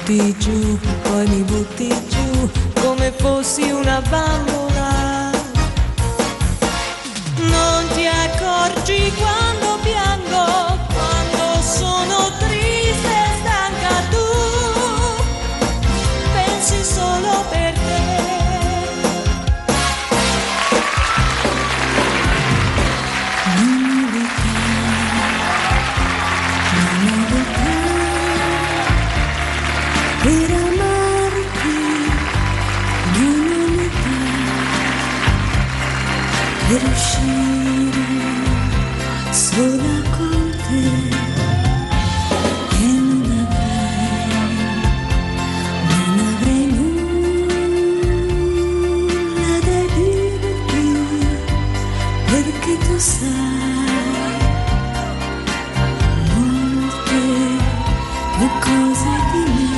butti giù, poi mi butti giù come fossi una bambola. Non ti accorgi quando piango, quando sono triste e stanca, tu pensi solo per te. Per amarti l'umanità, per uscire sola con te, e non avrei nulla da dirti, perché tu sai molte più cose di me.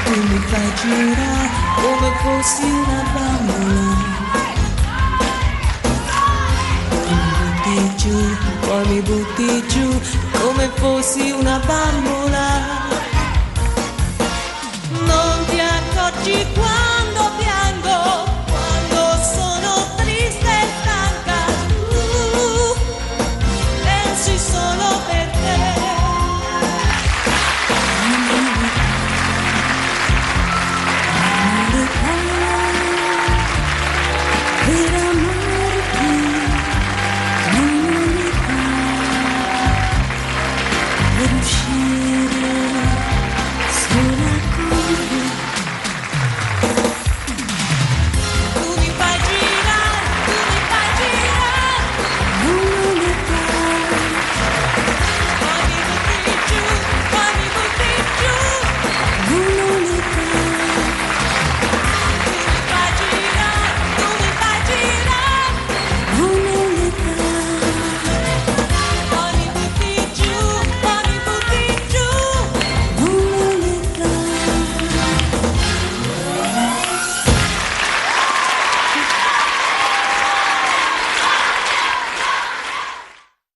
Tu mi fai girare come fossi una bambola. Tu mi butti giù, poi mi butti giù come fossi una bambola. Non ti accorgi qua.